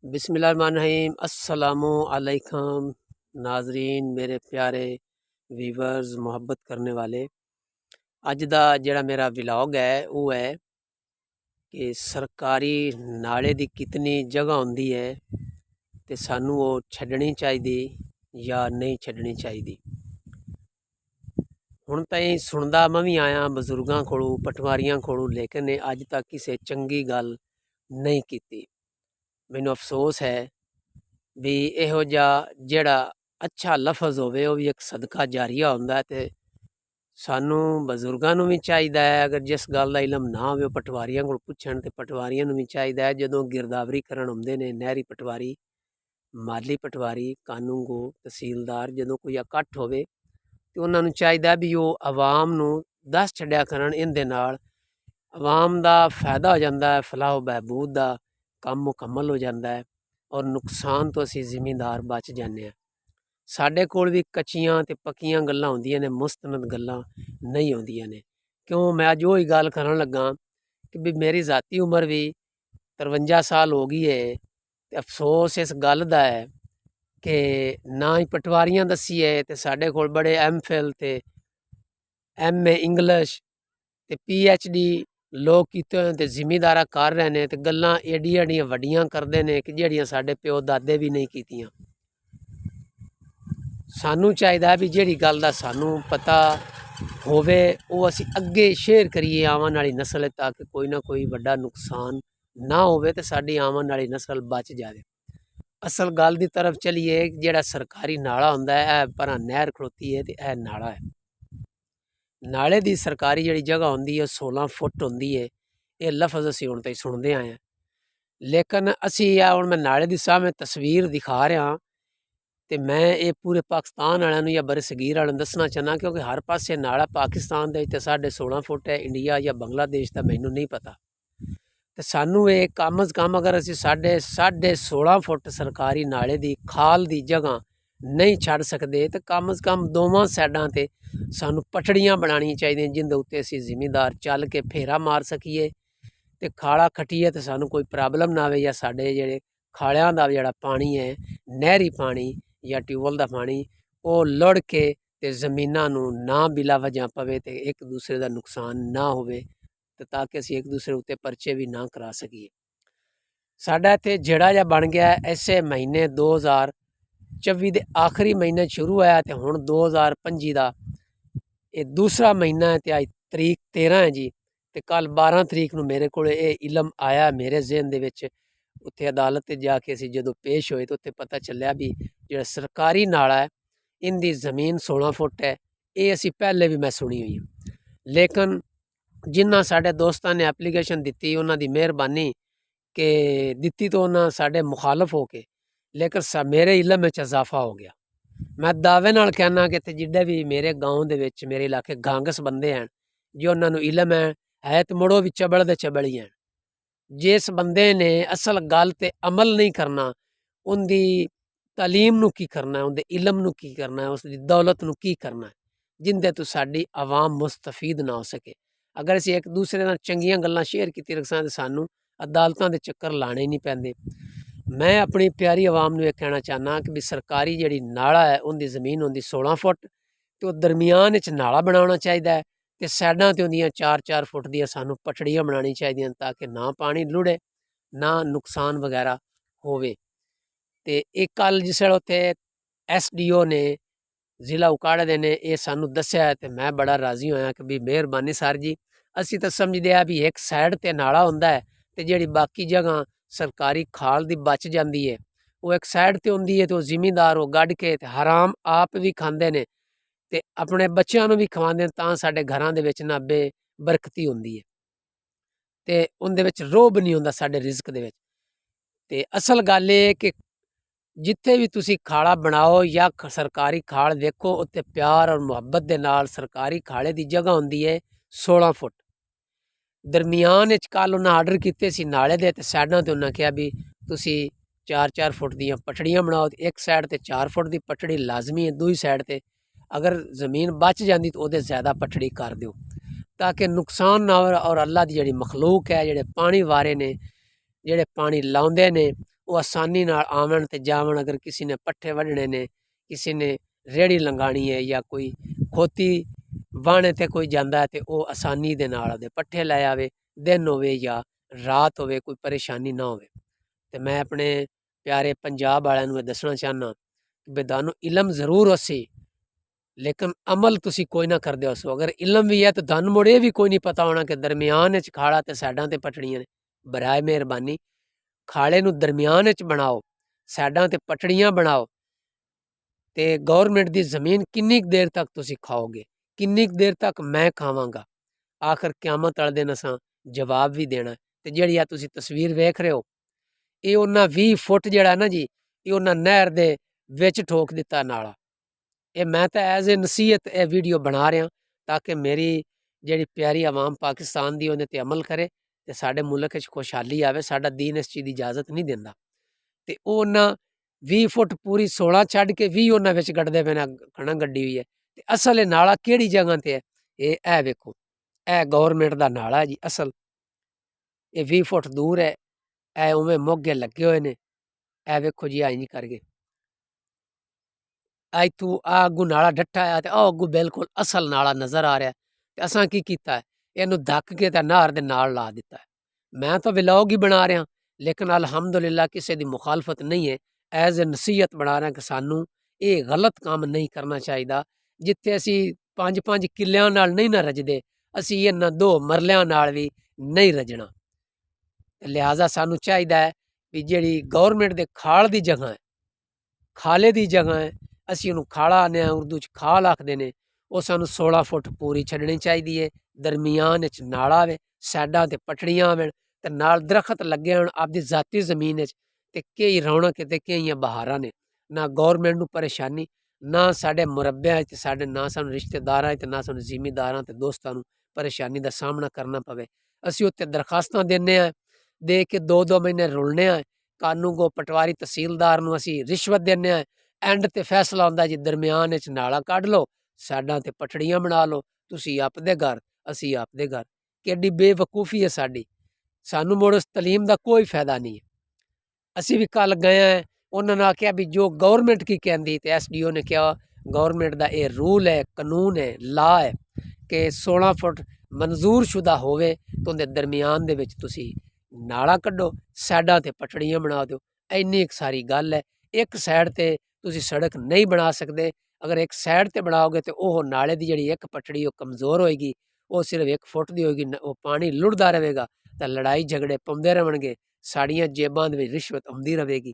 बिस्मिल्लाहिर्रहमानिर्रहीम अस्सलामु अलैकुम नाजरीन, मेरे प्यारे वीवर्स, मुहब्बत करने वाले। अज दा जेड़ा मेरा व्लॉग है वो है कि सरकारी नाले दी कितनी जगह होंदी है ते सानू वो छड्डनी चाहिदी या नहीं छड्डनी चाहिदी। हुण ताईं सुनदा मैं भी आया बजुर्गां कोलों, पटवारियां कोलों, लेकिन अज तक किसी चंगी गल नहीं कीती। मैनू अफसोस है भी इहो जिहा जेड़ा अच्छा लफज होवे वो भी एक सदका जारिया हुंदा है। ते सानू बजुर्गां नू भी चाहिदा है, अगर जिस गल दा इलम ना होवे पटवारियां कोल पुछण, ते पटवारियां नू भी चाहिदा है जदों गिरदावरी करन हुंदे ने नहरी पटवारी, माली पटवारी, कानून गो, तहसीलदार, जदों कोई इकट्ठ होवे ते उन्हां नू चाहिदा भी वो आवाम नू दस छड्डिया करन। इहदे नाल आवाम दा फायदा हो जांदा है, फलाह बहबूद दा काम मुकम्मल हो जाता है और नुकसान तो असी जिमीदार बच जाने। साडे कोल भी कच्चियां ते पक्कियां गल्लां होंदियां ने, मुस्तनद गल्लां नहीं होंदियां ने। क्यों मैं अज वही गल करन लगा कि भी मेरी ज़ाती उम्र भी 53 साल हो गई है। ते अफसोस इस गल दा है कि ना ही पटवारियां दसी है, ते साडे कोल बड़े MPhil ते MA इंग्लिश ते PhD लोग कीते होए ते जिमीदारा कर रहे ने, ते गल्लां एडियां एडियां वड्डियां करदे ने कि जेहड़ियां साडे प्यो दादे भी नहीं कीतियां। सानू चाहिदा भी जेहड़ी गल दा सानू पता होवे वो असी अगे शेयर करिए आवन वाली नस्ल, ताकि कोई ना कोई वड्डा नुकसान ना होवे ते साडी आवन वाली नस्ल बच जाए। असल गल दी तरफ चलिए, जेड़ा सरकारी नाला हुंदा है, परां नहर खड़ोती है ते नाला है। नाले दी सरकारी जिहड़ी जगह होंदी है 16 फुट होंदी है। ये लफज असी हुण ताईं सुनदे आए हैं, लेकिन असी हुण मैं नाले दी सामने तस्वीर दिखा रहा ते मैं ये पूरे पाकिस्तान वालियां नूं या बरसगीर वालियां नूं दसना चाहना, क्योंकि हर पासे नाला पाकिस्तान दे ते साढ़े 16 फुट है, इंडिया या बांग्लादेश दा मैनू नहीं पता। ते सानू ये कम अज कम अगर असी साढ़े 16.5 फुट सरकारी नाले दी खाल दी जगह नहीं छड़ सकते, तो कम अज कम दोवां साइडां ते सानू पटड़ियां बनानियां चाहिए जिंदे उत्ते असी जिमीदार चल के फेरा मार सकीए ते खाड़ा खट्टिए ते सानू कोई प्रॉब्लम ना आवे, या साडे जेहड़े खाड़ियां दा जेहड़ा पानी है, नहरी पानी या ट्यूबवैल दा पानी, वो लुढ़ के ते जमीनां नू ना बिला वजह पवे ते एक दूसरे दा नुकसान ना होवे, ते ताकि असी एक दूसरे उत्ते परचे भी ना करा सकीए। साडा इत्थे जेड़ा जा बन गया ऐसे महीने 2024 दे आखिरी महीने शुरू होया ते हुण 2025 दा ये दूसरा महीना है, ते अज तरीक 13 है जी। ते कल 12 तरीक नूं मेरे कोल ये इलम आया मेरे जहन दे विच। उत्थे अदालत ते जाके असी जदों पेश होए तो उत्थे पता चलिया भी जेड़ा सरकारी नाला है इनदी जमीन 16 फुट है। ये असी पहले भी मैं सुनी हुई है, लेकिन जिन्हां साडे दोस्तां ने एप्लीकेशन दित्ती उन्हां दी मेहरबानी के दित्ती तो उन्हां साडे मुखालफ हो के, लेकिन मेरे इलम विच इजाफा हो गया। मैं दावे नाल कहना कि इत्थे जिड्डे भी मेरे गाँव दे विच मेरे इलाके गांगस बंदे हैं जो उन्हां नूं इलम है ते मुड़ो भी चबड़ दे चबड़ ही हैं। जिस बंदे ने असल गल ते अमल नहीं करना, उनदी तालीम नूं की करना है, उनदे इलम नूं की करना है, उसदी दौलत नूं की करना है, जिंदे तो साडी आवाम मुस्तफीद ना हो सके। अगर असी एक दूसरे नाल चंगियां गल्लां शेयर कीती रखसां ते सानू अदालतां दे चक्कर लाने ही नहीं पैंदे। मैं अपनी प्यारी आवाम नूं ये कहना चाहना कि भी सरकारी जिहड़ी नाला है उनदी जमीन होंदी 16 फुट, ते ओह दरमियान विच नाला बनाउणा चाहिदा है, ते साइडां ते उहदियां 4-4 फुट दियां सानू पटड़ियां बनानी चाहिदियां, ताकि ना पानी लुढ़े ना नुकसान वगैरह होवे। ते एक कल जिसलै उत्थे SDO ने जिला उकाड़े दे ने ये सानू दस्सिया, ते मैं बड़ा राजी होया कि भी मेहरबानी सर जी। असी तो समझदे आ भी एक साइड ते नाला हुंदा है ते जिहड़ी बाकी जगह सरकारी खाल दी बच जांदी है वो एक साइड ते हुंदी है, ते जिमीदार वो गड्ढ के ते हराम आप भी खांदे ने ते अपने बच्चों नूं भी खवांदे ने, तां साडे घरां दे विच ना बेबरकती हुंदी है ते उंदे विच रोब नहीं हुंदा साडे रिज़क दे विच। ते असल गल एह कि जिथे भी तुसी खाड़ा बनाओ या सरकारी खाड़ देखो, उत्ते प्यार और मुहब्बत दे नाल सरकारी खाड़े दी जगह हुंदी है 16 फुट। दरमियान विच कल उन्हां आर्डर कीते सी नाले दे, ते साइडां ते उन्हां कहा भी तुसी 4-4 फुट दियां पटड़ियां बनाओ, एक साइड ते 4 फुट दी पटड़ी लाजमी है, दूई साइड ते अगर जमीन बच जाती तो उहदे ज़्यादा पटड़ी कर दो, ताकि नुकसान ना हो। और अल्लाह दी जिहड़ी मखलूक है, जिहड़े पानी वारे ने, जिहड़े पानी लाउंदे ने, ਉਹ ਆਸਾਨੀ ਨਾਲ ਆਵਣ ਤੇ ਜਾਵਣ। अगर किसी ने पट्ठे वढ़ने ने, किसी ने रेहड़ी लंगानी है या कोई खोती वाहने ते कोई जांदा है, तो वह आसानी दे नाल आपदे पट्ठे लै आवे, दिन होवे या रात होवे, कोई परेशानी ना होवे। ते मैं अपने प्यारे पंजाब वालियां नूं दसना चाहना कि तुहानूं इलम जरूर होसी, लेकिन अमल तुसी कोई ना करदे होसो। अगर इलम भी है तो तुहानूं मुड़ इह भी कोई नहीं पता होना कि दरमियान च खाड़ा ते साइडां ते पटड़ियां ने। बराए मेहरबानी खाड़े नूं दरमियान च बनाओ, साइडां ते पटड़ियां बनाओ। ते गौरमेंट दी ज़मीन किन्नी क देर तक तुसी खाओगे, किन्नी क देर तक मैं खावांगा। आखिर क़यामत वाले दिन असां जवाब भी देना है। ते जिहड़ी आ तुसी तस्वीर वेख रहे हो, ਇਹ ਉਹਨਾਂ 20 ਫੁੱਟ ਜਿਹੜਾ ਨਾ ਜੀ, ਇਹ ਉਹਨਾਂ ਨਹਿਰ ਦੇ ਵਿੱਚ ਠੋਕ ਦਿੱਤਾ ਨਾਲਾ। ਇਹ ਮੈਂ ਤਾਂ ਐਜ਼ ਏ ਨਸੀਹਤ ਇਹ ਵੀਡੀਓ ਬਣਾ ਰਿਹਾ ਤਾਂ ਕਿ ਮੇਰੀ ਜਿਹੜੀ ਪਿਆਰੀ ਆਵਾਮ ਪਾਕਿਸਤਾਨ ਦੀ ਉਹਦੇ ਤੇ ਅਮਲ ਕਰੇ ਤੇ ਸਾਡੇ ਮੁਲਕ ਵਿੱਚ ਖੁਸ਼ਹਾਲੀ ਆਵੇ। ਸਾਡਾ ਦੀਨ ਇਸ ਚੀਜ਼ ਦੀ ਇਜਾਜ਼ਤ ਨਹੀਂ ਦਿੰਦਾ। ਤੇ ਉਹ ਉਹਨਾਂ 20 ਫੁੱਟ ਪੂਰੀ 16 ਛੱਡ ਕੇ 20 ਉਹਨਾਂ ਵਿੱਚ ਗੱਡਦੇ ਪਏ ਨੇ, ਕਣਕ ਗੱਡੀ ਹੋਈ ਹੈ। ਤੇ ਅਸਲ ਇਹ ਨਾਲਾ ਕਿਹੜੀ ਜਗ੍ਹਾ ਤੇ ਹੈ? ਇਹ ਵੇਖੋ, ਇਹ ਗੌਰਮੈਂਟ ਦਾ ਨਾਲਾ ਜੀ ਅਸਲ। ਇਹ 20 ਫੁੱਟ ਦੂਰ ਹੈ। ਇਹ ਉਵੇਂ ਮੋਗੇ ਲੱਗੇ ਹੋਏ ਨੇ। ਇਹ ਵੇਖੋ ਜੀ, ਇੰਜ ਕਰਕੇ ਇੱਥੋਂ ਆ ਅੱਗੂ ਨਾਲਾ ਡੱਠਾ ਆ ਤੇ ਆ ਅੱਗੂ ਬਿਲਕੁਲ ਅਸਲ ਨਾਲਾ ਨਜ਼ਰ ਆ ਰਿਹਾ। ਤੇ ਅਸਾਂ ਕੀ ਕੀਤਾ, ਇਹਨੂੰ ਧੱਕ ਕੇ ਤੇ ਨਹਿਰ ਦੇ ਨਾਲ ਲਾ ਦਿੱਤਾ। ਮੈਂ ਤਾਂ ਵਲੌਗ ਹੀ ਬਣਾ ਰਿਹਾ, ਲੇਕਿਨ ਅਲਹਮਦੁਲਿਲਾ ਕਿਸੇ ਦੀ ਮੁਖਾਲਫਤ ਨਹੀਂ ਹੈ। ਐਜ਼ ਏ ਨਸੀਹਤ ਬਣਾ ਰਿਹਾ ਕਿ ਸਾਨੂੰ ਇਹ ਗਲਤ ਕੰਮ ਨਹੀਂ ਕਰਨਾ ਚਾਹੀਦਾ। ਜਿੱਥੇ ਅਸੀਂ 5-5 ਕਿੱਲਿਆਂ ਨਾਲ ਨਹੀਂ ਨਾ ਰਜਦੇ, ਅਸੀਂ ਇਹਨਾਂ 2 ਮਰਲਿਆਂ ਨਾਲ ਵੀ ਨਹੀਂ ਰਜਣਾ। ਲਿਹਾਜ਼ਾ ਸਾਨੂੰ ਚਾਹੀਦਾ ਹੈ ਵੀ ਜਿਹੜੀ ਗੌਰਮੈਂਟ ਦੇ ਖਾਲ ਦੀ ਜਗ੍ਹਾ ਹੈ, ਖਾਲੇ ਦੀ ਜਗ੍ਹਾ ਹੈ, ਅਸੀਂ ਉਹਨੂੰ ਖਾਲਾ ਆਨੇ ਆ, ਉਰਦੂ 'ਚ ਖਾਲ ਆਖਦੇ ਨੇ। ਉਹ ਸਾਨੂੰ 16 ਫੁੱਟ ਪੂਰੀ ਛੱਡਣੀ ਚਾਹੀਦੀ ਹੈ। ਦਰਮਿਆਨ ਵਿੱਚ ਨਾਲਾ ਆਵੇ, ਸਾਈਡਾਂ ਤੇ ਪਟੜੀਆਂ ਆਵਣ ਤੇ ਨਾਲ ਦਰਖਤ ਲੱਗੇ ਹੋਣ ਆਪਦੀ ਜ਼ਾਤੀ ਜ਼ਮੀਨ ਵਿੱਚ। ਤੇ ਕਈ ਰੌਣਕ ਤੇ ਕਈਆਂ ਬਹਾਰਾਂ ਨੇ। ਨਾ ਗੌਰਮੈਂਟ ਨੂੰ ਪਰੇਸ਼ਾਨੀ, ਨਾ ਸਾਡੇ ਮੁਰੱਬਿਆਂ 'ਚ ਸਾਡੇ, ਨਾ ਸਾਨੂੰ ਰਿਸ਼ਤੇਦਾਰਾਂ 'ਚ, ਨਾ ਸਾਨੂੰ ਜ਼ਿਮੀਦਾਰਾਂ ਤੇ ਦੋਸਤਾਂ ਨੂੰ ਪਰੇਸ਼ਾਨੀ ਦਾ ਸਾਹਮਣਾ ਕਰਨਾ ਪਵੇ। ਅਸੀਂ ਉੱਤੇ ਦਰਖਾਸਤਾਂ ਦਿੰਦੇ ਹਾਂ, ਦੇ ਕੇ 2-2 ਮਹੀਨੇ ਰੁਲਨੇ ਆ। ਕਾਨੂੰ ਕੋ ਪਟਵਾਰੀ ਤਹਿਸੀਲਦਾਰ ਨੂੰ ਅਸੀਂ ਰਿਸ਼ਵਤ ਦਿੰਦੇ ਹਾਂ। ਐਂਡ ਤੇ ਫੈਸਲਾ ਹੁੰਦਾ ਜੀ ਦਰਮਿਆਨ ਵਿੱਚ ਨਾਲਾ ਕੱਢ ਲਓ, ਸਾਡਾਂ ਤੇ ਪਟੜੀਆਂ ਬਣਾ ਲਓ, ਤੁਸੀਂ ਆਪਦੇ ਘਰ, ਅਸੀਂ ਆਪਦੇ ਘਰ। ਕਿੱਡੀ ਬੇਵਕੂਫੀ ਹੈ ਸਾਡੀ। ਸਾਨੂੰ ਮੁੜ ਉਸ ਤਲੀਮ ਦਾ ਕੋਈ ਫਾਇਦਾ ਨਹੀਂ ਹੈ। ਅਸੀਂ ਵੀ ਕੱਲ ਗਏ ਹਾਂ, ਉਹਨਾਂ ਨੇ ਆਖਿਆ ਵੀ ਜੋ ਗੌਰਮੈਂਟ ਕੀ ਕਹਿੰਦੀ, ਤੇ SDO ਨੇ ਕਿਹਾ ਗੌਰਮੈਂਟ ਦਾ ਇਹ ਰੂਲ ਹੈ, ਕਾਨੂੰਨ ਹੈ, ਲਾ ਹੈ ਕਿ 16 ਫੁੱਟ ਮਨਜ਼ੂਰ ਸ਼ੁਦਾ ਹੋਵੇ ਤਾਂ ਉਹਦੇ ਦਰਮਿਆਨ ਦੇ ਵਿੱਚ ਤੁਸੀਂ ਨਾਲਾ ਕੱਢੋ, ਸਾਈਡਾਂ ਤੇ ਪਟੜੀਆਂ ਬਣਾ ਦਿਓ। ਇੰਨੀ ਇੱਕ ਸਾਰੀ ਗੱਲ ਹੈ। ਇੱਕ ਸਾਈਡ ਤੇ ਤੁਸੀਂ ਸੜਕ ਨਹੀਂ ਬਣਾ ਸਕਦੇ। ਅਗਰ ਇੱਕ ਸਾਈਡ ਤੇ ਬਣਾਓਗੇ ਤੇ ਉਹ ਨਾਲੇ ਦੀ ਜਿਹੜੀ ਇੱਕ ਪਟੜੀ ਉਹ ਕਮਜ਼ੋਰ ਹੋਏਗੀ, ਉਹ ਸਿਰਫ 1 ਫੁੱਟ ਦੀ ਹੋਏਗੀ। ਉਹ ਪਾਣੀ ਲੁੜਦਾ ਰਹੇਗਾ ਤਾਂ ਲੜਾਈ ਝਗੜੇ ਪਾਉਂਦੇ ਰਹਿਣਗੇ, ਸਾਡੀਆਂ ਜੇਬਾਂ ਦੇ ਵਿੱਚ ਰਿਸ਼ਵਤ ਆਉਂਦੀ ਰਹੇਗੀ।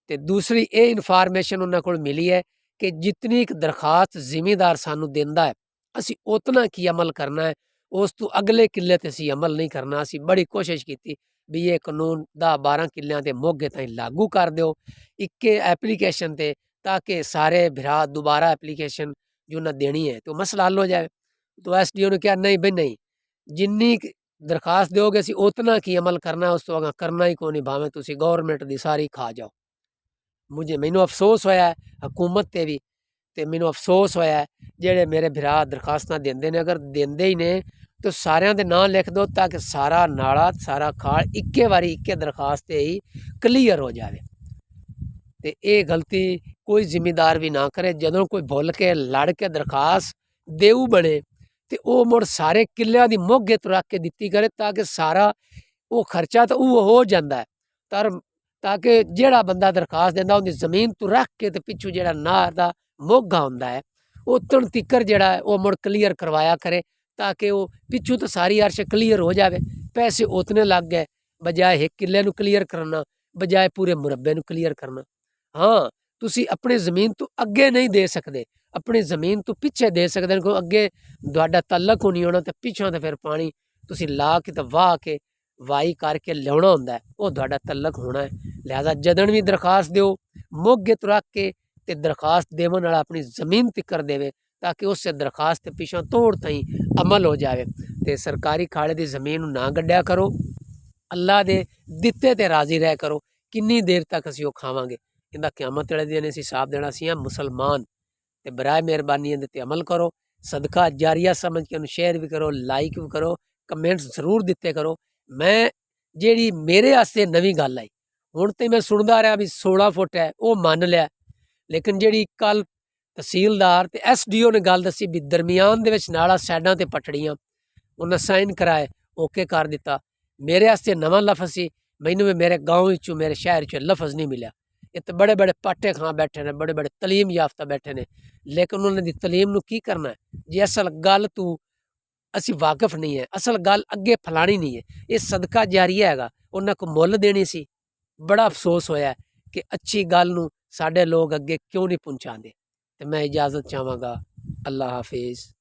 ਤੇ ਦੂਸਰੀ ਇਹ ਇਨਫਾਰਮੇਸ਼ਨ ਉਹਨਾਂ ਕੋਲ ਮਿਲੀ ਹੈ ਕਿ ਜਿਤਨੀ ਇੱਕ ਦਰਖਾਸਤ ਜ਼ਿਮੀਦਾਰ ਸਾਨੂੰ ਦਿੰਦਾ ਹੈ, ਅਸੀਂ ਉਤਨਾ ਕੀ ਅਮਲ ਕਰਨਾ ਹੈ, ਉਸ ਤੋਂ ਅਗਲੇ ਕਿੱਲੇ ਤੇ ਅਸੀਂ ਅਮਲ ਨਹੀਂ ਕਰਨਾ। ਅਸੀਂ ਬੜੀ ਕੋਸ਼ਿਸ਼ ਕੀਤੀ ਵੀ ਇਹ ਕਾਨੂੰਨ 10-12 ਕਿੱਲਿਆਂ ਦੇ ਮੋਗੇ ਤਾਈਂ ਲਾਗੂ ਕਰ ਦਿਓ ਇੱਕੇ ਐਪਲੀਕੇਸ਼ਨ ਤੇ, ਤਾਂ ਕਿ ਸਾਰੇ ਭਰਾ ਦੁਬਾਰਾ ਐਪਲੀਕੇਸ਼ਨ ਜੋ ਨਾ ਦੇਣੀ ਹੈ ਤੇ ਉਹ ਮਸਲਾ ਹੱਲ ਹੋ ਜਾਵੇ। तो SDO ने कहा नहीं भाई नहीं, जिन्नी दरखास्त दोगे असी उतना की अमल करना, उस तो अगर करना ही को नहीं, भावें तुसी गौरमेंट दी सारी खा जाओ। मैनू अफसोस होया हुकूमत ते भी, ते मैनू अफसोस होया जेड़े मेरे भरा दरखास्तां देंदे ने, अगर देंदे ही ने तो सारियां दे नाम लिख दो ताकि सारा नाला सारा खाल इक्के वारी इक्के दरखास्त ही क्लीयर हो जाए। ते ये गलती कोई जिम्मेदार भी ना करे। जदों कोई भुल के लड़ के दरखास्त देऊ बने तो वह मुड़ सारे किलियां दी मोगे तो रख के दिती करे, ताकि सारा वो खर्चा तो वो हो जाता है। ताकि जेड़ा बंदा दरखास्त देंदा उहदी जमीन तो रख के ते पिछू जेड़ा नार दा मोगा हुंदा है उतन तिकर जेड़ा है वो मुड़ क्लीयर करवाया करे, ताकि वो पिछू तो सारी अर्श क्लीयर हो जाए। पैसे उतने लग गए, बजाय 1 किले नूं क्लीयर करना, बजाय पूरे मुरब्बे नूं क्लीयर करना। हाँ, तुसी अपनी जमीन तो अगे नहीं दे सकते, अपनी जमीन तो पिछे दे सकते। कोई अगे तुहाडा तलक होनी होना तो पिछों तो फिर पानी तुसी ला के तो वाह के वाई करके लियाना हुंदा है, वो तुहाडा तलक होना है। लिहाजा जदन भी दरखास्त दिओ मोगे तो रख के ते दरखास्त देवन वाला अपनी जमीन तिकर देवे, ताकि उससे दरखास्त पिछों तोड़ ताई अमल हो जाए। तो सरकारी खाड़े की जमीन ना गड्ढिया करो, अल्लाह दे दिते ते राजी रह करो। किन्नी देर तक असीं वो खावांगे? इहदा क़यामत वाले दिन असीं हिसाब देना सी। मुसलमान ते बराए मेहरबानी इहदे ते अमल करो, सदका जारिया समझ के उन्हें शेयर भी करो, लाइक भी करो, कमेंट्स जरूर दिते करो। मैं जेड़ी मेरे आस्ते नवीं गल आई ਹੁਣ ਤੇ मैं सुनदा रहा भी 16 फुट है, वो मान लिया। लेकिन जिहड़ी कल तहसीलदार ते SDO ने गल दसी भी दरमियान दे विच नाला साइडां ते पटड़ियां, उन्हें साइन कराए, ओके कर दिता। मेरे आस्ते नवां लफज सी, मैनू भी मेरे गाँव विचों मेरे शहर चों लफज नहीं मिलिया। ये तो बड़े बड़े पाटे खां बैठे ने, बड़े बड़े तलीम याफ्ता बैठे ने, लेकिन उन्होंने दी तलीम नू की करना है जे असल गल तू असी वाकफ नहीं है, असल गल अगे फैलानी नहीं है। ये सदका जारिया हैगा, उन्हें को मुल देनी सी। बड़ा अफसोस होया कि अच्छी गल नू साडे लोग अगे क्यों नहीं पहुँचाते। तो मैं इजाज़त चाहवांगा। अल्लाह हाफिज़।